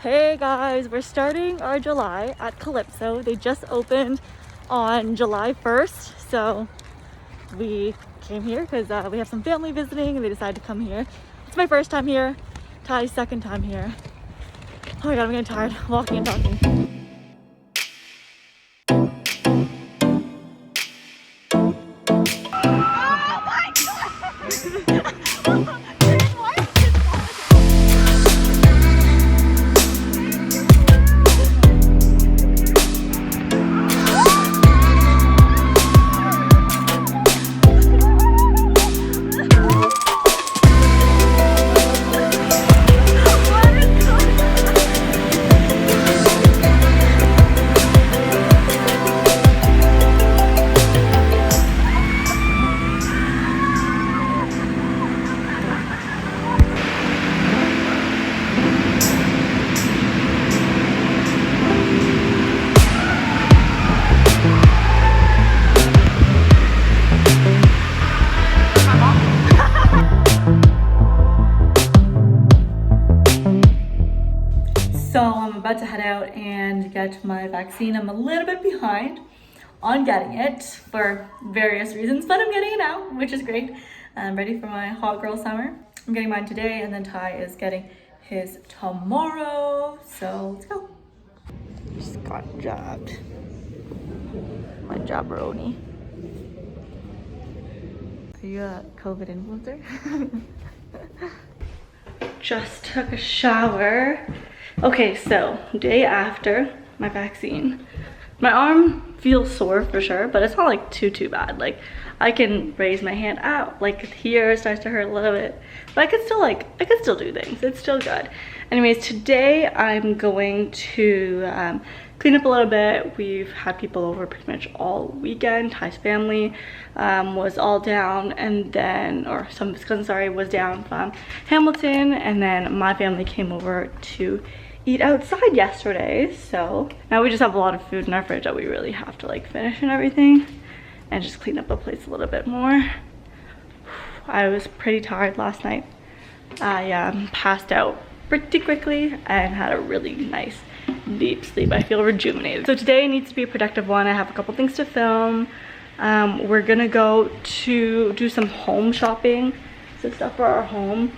Hey guys, we're starting our July at Calypso. They just opened on July 1st, so we came here because we have some family visiting and they decided to come here. It's my first time here, Ty's second time here. Oh my god, I'm getting tired walking and talking. So I'm about to head out and get my vaccine. I'm a little bit behind on getting it for various reasons, but I'm getting it now, which is great. I'm ready for my hot girl summer. I'm getting mine today and then Ty is getting his tomorrow. So let's go. Just got jabbed. My jabberoni. Are you a COVID influencer? Just took a shower. Okay, so day after my vaccine, my arm feels sore for sure, but it's not like too bad. Like I can raise my hand out, like here it starts to hurt a little bit, but I could still do things. It's still good. Anyways, today I'm going to clean up a little bit. We've had people over pretty much all weekend. Ty's family was all down, and then, or some of his cousins, sorry, was down from Hamilton, and then my family came over to eat outside yesterday. So now we just have a lot of food in our fridge that we really have to like finish and everything and just clean up the place a little bit more. I was pretty tired last night. I passed out pretty quickly and had a really nice deep sleep. I feel rejuvenated. So today needs to be a productive one. I have a couple things to film. We're gonna go to do some home shopping, some stuff for our home,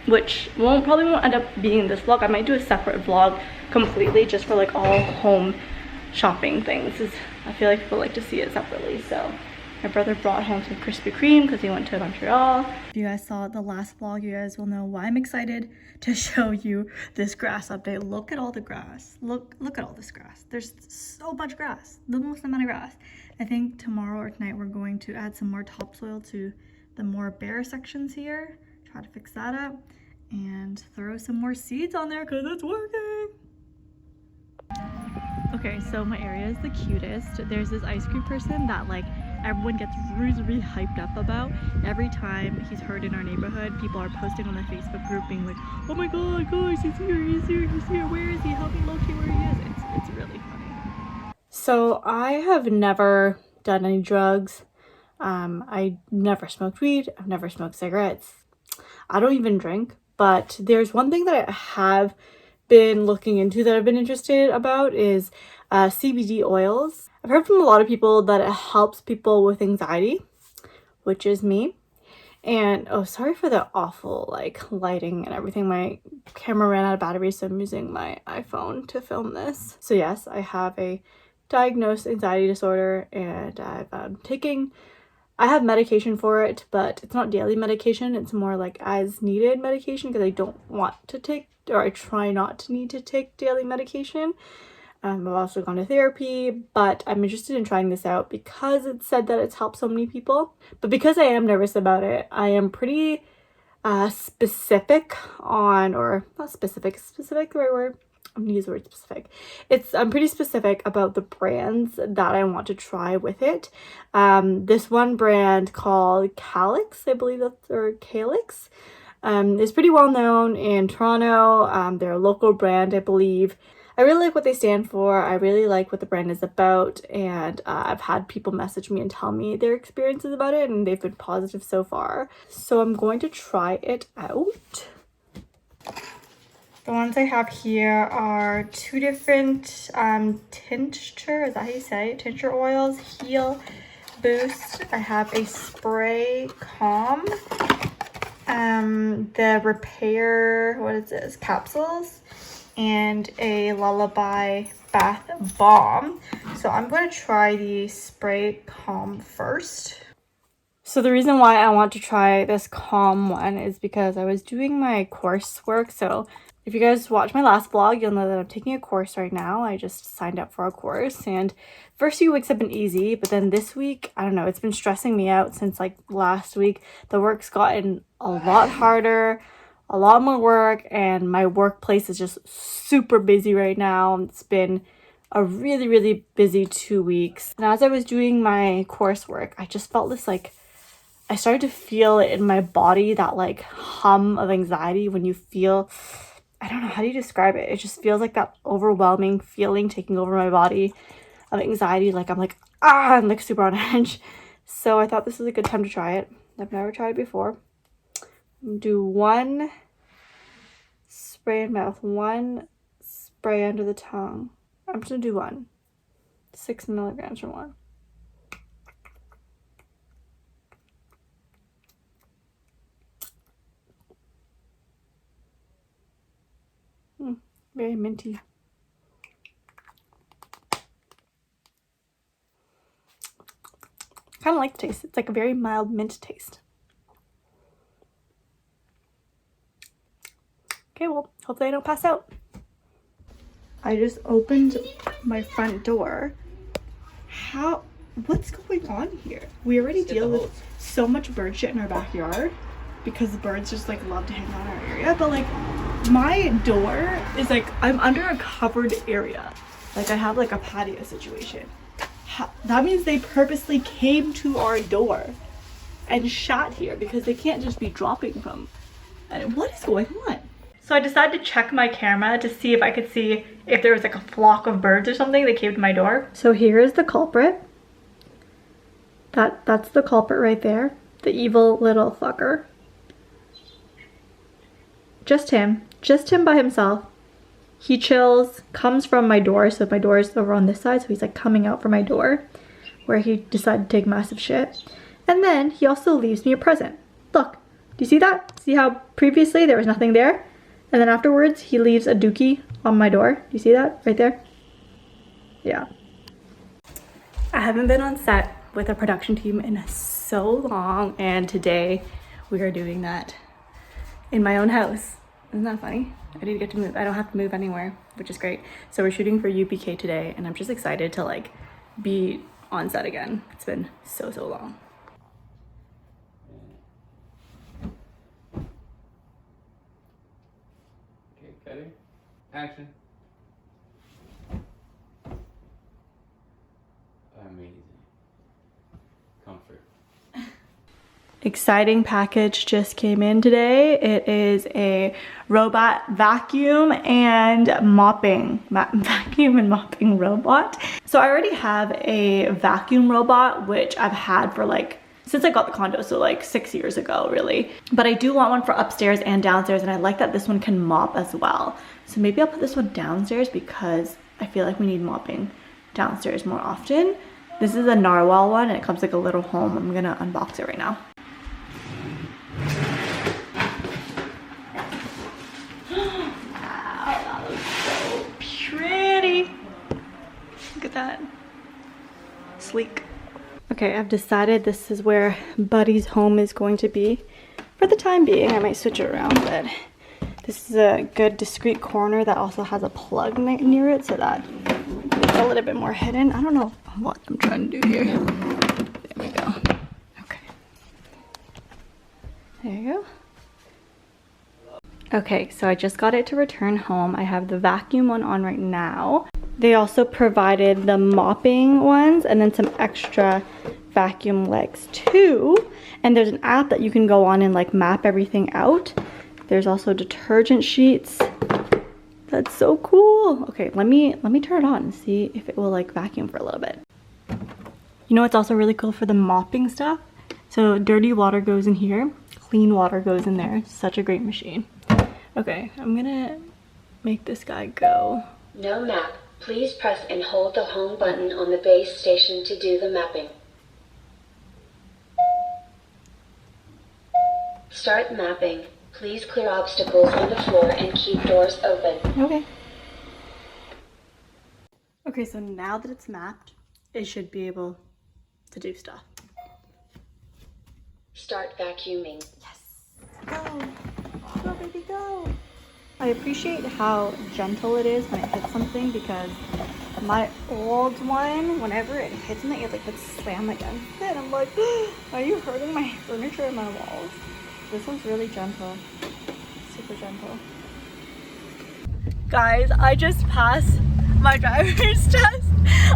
which probably won't end up being in this vlog. I might do a separate vlog completely just for like all home shopping things. I feel like people like to see it separately. So my brother brought home some Krispy Kreme because he went to Montreal. If you guys saw the last vlog, you guys will know why I'm excited to show you this grass update. Look at all the grass. Look at all this grass. There's so much grass, the most amount of grass. I think tomorrow or tonight we're going to add some more topsoil to the more bare sections here. Try to fix that up and throw some more seeds on there because it's working. Okay, so my area is the cutest. There's this ice cream person that like everyone gets really hyped up about. Every time he's heard in our neighborhood, people are posting on the Facebook group being like, oh my god guys, he's here, where is he, help me locate where he is. It's really funny. So I have never done any drugs. I never smoked weed. I've never smoked cigarettes. I don't even drink, but there's one thing that I have been looking into that I've been interested about is CBD oils. I've heard from a lot of people that it helps people with anxiety, which is me. And oh, sorry for the awful like lighting and everything. My camera ran out of battery, so I'm using my iPhone to film this. So yes, I have a diagnosed anxiety disorder, and I have medication for it, but it's not daily medication. It's more like as needed medication because I don't want to take, or I try not to need to take daily medication. I've also gone to therapy, but I'm interested in trying this out because it said that it's helped so many people. But because I am nervous about it, I am pretty specific on, or not specific, the right word? I'm gonna use the word specific. I'm pretty specific about the brands that I want to try with it. This one brand called Calyx, I believe that's, or Calyx, is pretty well known in Toronto. They're a local brand, I believe. I really like what they stand for. I really like what the brand is about, and I've had people message me and tell me their experiences about it, and they've been positive so far. So I'm going to try it out. The ones I have here are two different tincture, is that how you say it? Tincture oils, Heal Boost. I have a spray calm, the repair, what is this, capsules, and a lullaby bath bomb. So I'm going to try the spray calm first. So the reason why I want to try this calm one is because I was doing my coursework. So if you guys watch my last vlog, you'll know that I'm taking a course right now. I just signed up for a course, and first few weeks have been easy, but then this week, I don't know, it's been stressing me out since like last week. The work's gotten a lot harder, a lot more work, and my workplace is just super busy right now. It's been a really, really busy 2 weeks. And as I was doing my coursework, I just felt this like, I started to feel it in my body, that like hum of anxiety when you feel, I don't know, how do you describe it? It just feels like that overwhelming feeling taking over my body of anxiety. Like I'm like, I'm like super on edge. So I thought this was a good time to try it. I've never tried it before. Do one spray in mouth, one spray under the tongue. I'm just gonna do one. 6 milligrams for one. Very minty. Kind of like the taste. It's like a very mild mint taste. Okay, well, hopefully I don't pass out. I just opened my front door. What's going on here? We already deal with so much bird shit in our backyard because the birds just like love to hang out in our area, but like my door is like, I'm under a covered area. Like I have like a patio situation. That means they purposely came to our door and shot here because they can't just be dropping from. And what is going on? So I decided to check my camera to see if I could see if there was like a flock of birds or something that came to my door. So here is the culprit. That's the culprit right there. The evil little fucker. Just him by himself. He chills, comes from my door, so my door is over on this side, so he's like coming out from my door where he decided to take massive shit. And then he also leaves me a present. Look, do you see that? See how previously there was nothing there? And then afterwards he leaves a dookie on my door. Do you see that right there? Yeah. I haven't been on set with a production team in so long, and today we are doing that in my own house. Isn't that funny? I didn't get to move. I don't have to move anywhere, which is great. So we're shooting for UPK today, and I'm just excited to like be on set again. It's been so long. Okay, cutting. Action. Amazing. Comfort. Exciting package just came in today. It is a robot vacuum and mopping robot. So I already have a vacuum robot, which I've had for like since I got the condo, so like 6 years ago really. But I do want one for upstairs and downstairs, and I like that this one can mop as well. So maybe I'll put this one downstairs because I feel like we need mopping downstairs more often. This is a Narwal one, and it comes like a little home. I'm gonna unbox it right now. That sleek. Okay, I've decided this is where Buddy's home is going to be for the time being. I might switch it around, but this is a good discreet corner that also has a plug near it, so that it's a little bit more hidden. I don't know what I'm trying to do here. There we go. Okay, there you go. Okay, so I just got it to return home. I have the vacuum one on right now. They also provided the mopping ones and then some extra vacuum legs too. And there's an app that you can go on and like map everything out. There's also detergent sheets. That's so cool. Okay, let me turn it on and see if it will like vacuum for a little bit. You know what's also really cool for the mopping stuff? So dirty water goes in here, clean water goes in there. Such a great machine. Okay, I'm gonna make this guy go. No map. Please press and hold the home button on the base station to do the mapping. Start mapping. Please clear obstacles on the floor and keep doors open. Okay. Okay, so now that it's mapped, it should be able to do stuff. Start vacuuming. Yes. Go. Go, baby, go. I appreciate how gentle it is when it hits something, because my old one, whenever it hits something, it like would slam against it. I'm like, are you hurting my furniture and my walls? This one's really gentle. Super gentle. Guys, I just passed my driver's test.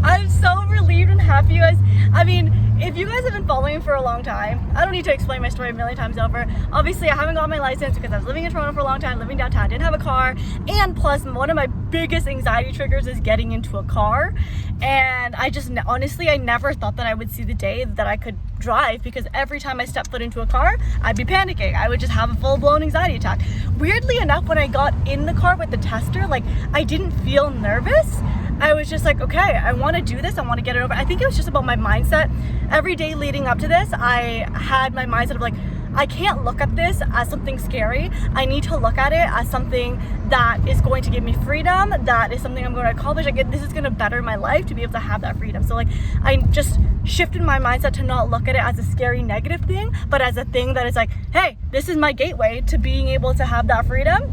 I'm so relieved and happy, you guys. I mean, if you guys have been following me for a long time, I don't need to explain my story a million times over. Obviously, I haven't got my license because I was living in Toronto for a long time, living downtown, didn't have a car, and plus one of my biggest anxiety triggers is getting into a car. And I just, honestly, I never thought that I would see the day that I could drive, because every time I stepped foot into a car, I'd be panicking. I would just have a full-blown anxiety attack. Weirdly enough, when I got in the car with the tester, like, I didn't feel nervous. I was just like, okay, I want to do this. I want to get it over. I think it was just about my mindset. Every day leading up to this, I had my mindset of like, I can't look at this as something scary. I need to look at it as something that is going to give me freedom, that is something I'm going to accomplish. Like, this is going to better my life to be able to have that freedom. So like, I just shifted my mindset to not look at it as a scary negative thing, but as a thing that is like, hey, this is my gateway to being able to have that freedom.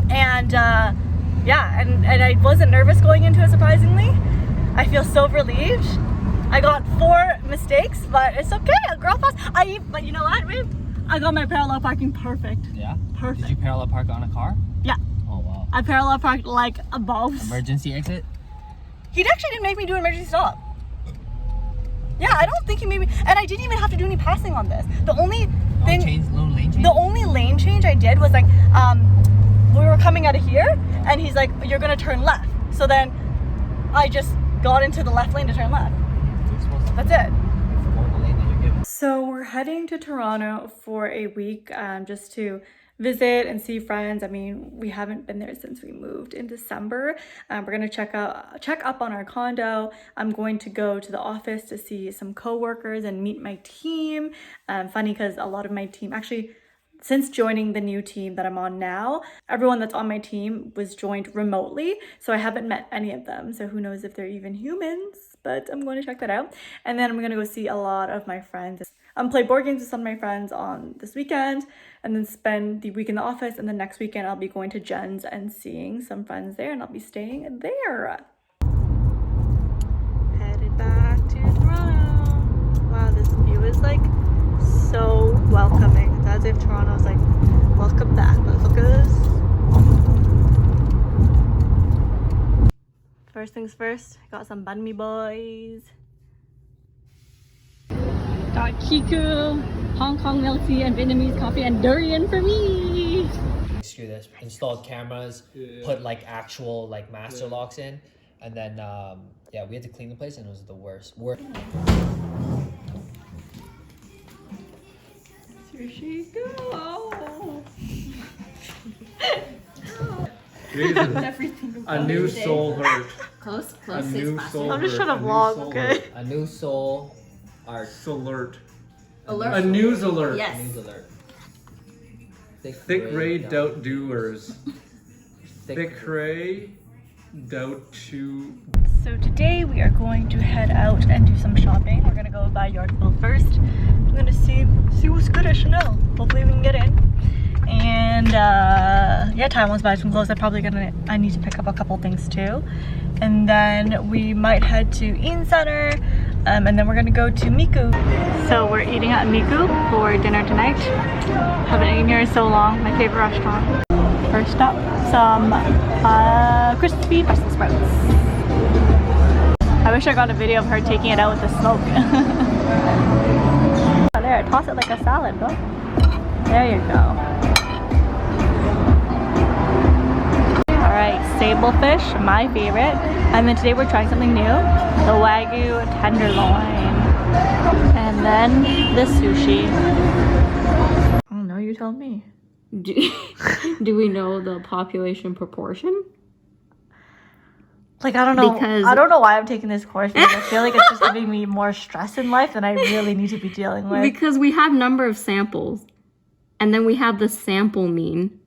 And yeah, and I wasn't nervous going into it, surprisingly. I feel so relieved. I got 4 mistakes, but it's okay. A girl pass. But you know what, babe? I got my parallel parking perfect. Yeah? Perfect. Did you parallel park on a car? Yeah. Oh, wow. I parallel parked like a boss. Emergency exit? He actually didn't make me do an emergency stop. Yeah, I don't think he made me, and I didn't even have to do any passing on this. The only thing, Little lane change? the only lane change I did was like, we were coming out of here, and he's like, you're gonna turn left. So then I just got into the left lane to turn left. That's it. So we're heading to Toronto for a week, just to visit and see friends. I mean, we haven't been there since we moved in December. We're gonna check up on our condo. I'm going to go to the office to see some co-workers and meet my team. Funny because a lot of my team, actually, since joining the new team that I'm on now, everyone that's on my team was joined remotely, so I haven't met any of them. So who knows if they're even humans, but I'm going to check that out. And then I'm going to go see a lot of my friends. Play board games with some of my friends on this weekend, and then spend the week in the office. And the next weekend I'll be going to Jen's and seeing some friends there, and I'll be staying there. Headed back to Toronto. Wow, this view is like so welcoming. It's as if Toronto's like, welcome back, motherfuckers. First things first, got some banh mi boys. Got Kiku, Hong Kong milk tea, and Vietnamese coffee, and durian for me. Screw this. Installed cameras, put like actual like master locks in, and then yeah, we had to clean the place, and it was the worst. Here she goes. A new soul hurt. Close, A new soul I'm just hurt. trying to A new vlog, soul okay? hurt. A new soul art. Alert. Alert. A news alert. Yes. News alert. Thick ray doubt doers. Thick ray. ray doubt to. So today we are going to head out and do some shopping. We're gonna go by Yorkville first. I'm gonna see what's good at Chanel. Hopefully we can get in. And yeah, Taiwan's buy some clothes. I need to pick up a couple things too. And then we might head to Eaton Center, and then we're gonna go to Miku. So we're eating at Miku for dinner tonight. Haven't eaten here in so long. My favorite restaurant. First up, some crispy Brussels sprouts. I wish I got a video of her taking it out with the smoke. Oh, there, toss it like a salad, bro. There you go. Alright, sable fish, my favorite. And then today we're trying something new, the Wagyu tenderloin. And then the sushi. Oh no, you tell me. do we know the population proportion? Like, I don't know. Because- I don't know why I'm taking this course because I feel like it's just giving me more stress in life than I really need to be dealing with. Because we have number of samples, and then we have the sample mean.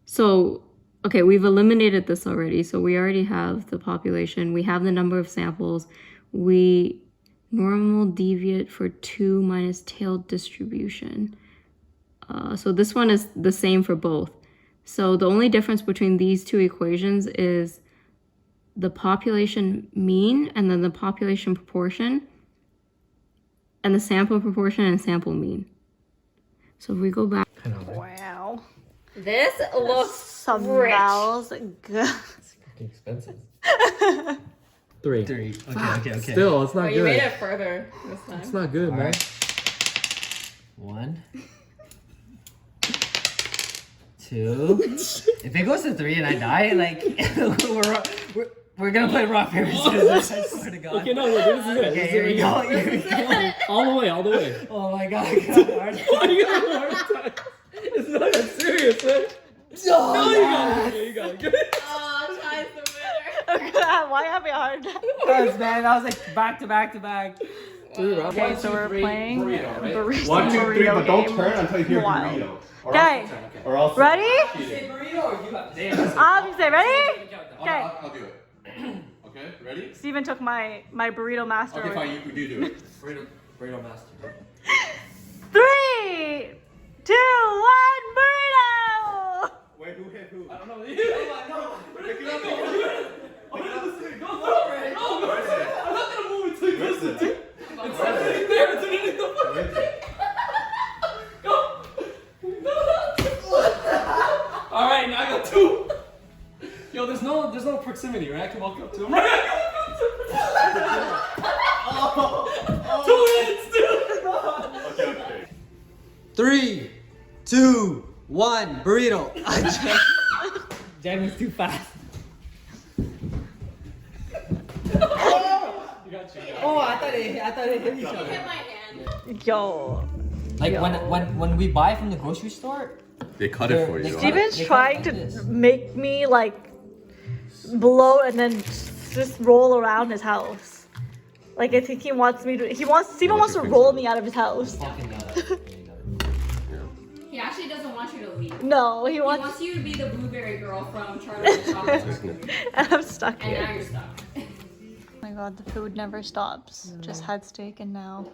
So, okay, we've eliminated this already. So we already have the population. We have the number of samples. We normal deviate for 2 minus tail distribution. So this one is the same for both. So the only difference between these two equations is the population mean and then the population proportion and the sample proportion and sample mean. So if we go back. Wow. This looks Smells good. Expensive. 3. Okay. Still, it's not you good. made it further this time. It's not good, man. 1, 2. If it goes to 3 and I die, like we're gonna play rock paper scissors. I swear to God. Okay, no, this is it. Okay, here we go. All the way, all the way. Oh my God, I got hard. It's not that serious, man. Oh, You got it. Good. Oh, Ty's the winner. Why have a hard time? Because, man, I was like back to back to back. Okay, so we're playing burrito, right? burrito. 1, 2, 3, but don't game. turn until you hear Wild. burrito. Okay, Or else. ready? Burrito or you have to Say ready? Okay. I'll do it. Okay, ready? Steven took my burrito master. Okay, fine, you do it. Burrito master. 3, 2, 1, burrito! Wait, who hit who? I don't know. Pick it up, pick it up. I'm not gonna move until you Where's listen to it? it. It's right there. It's underneath the fucking Where's it? Go. All right, now I got 2. Yo, there's no proximity, right? I can walk up to him. Right? 2 hits, dude. Okay. 3, 2, 1, burrito. Jade was too fast. Oh, I thought it hit each other. Hit my hand. Yo. Like when we buy from the grocery store, They cut it for you. They- Steven's They trying cut to like this. make me like blow and then just roll around his house. Like I think he wants me to. Steven wants to roll me out of his house. Fucking He actually doesn't want you to leave. No, he He wants. wants you to be the blueberry girl from Charlie and the Chocolate Factory. And I'm stuck And now here. you're stuck. Oh my god, the food never stops. Just had steak and now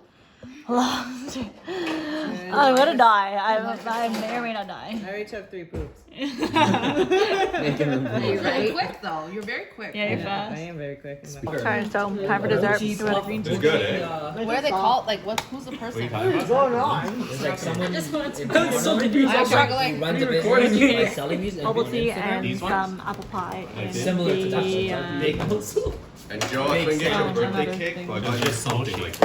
long steak. I'm gonna die. I may or may not die. I already took 3 poops. You're Very quick though. You're very quick. Yeah, you're I fast. am very quick. Alright, so time for dessert. Doing a green tea. It's good, eh? What are they called? Like, who's the person? It's like someone. just want to- It's so confused. I'm struggling. Runs a Recording business you. by selling these and Bubble on tea Instagram. and These ones? some apple pie and Similar to that. the Big also. And Joe, I couldn't get you a Another birthday thing. cake, but I got you something like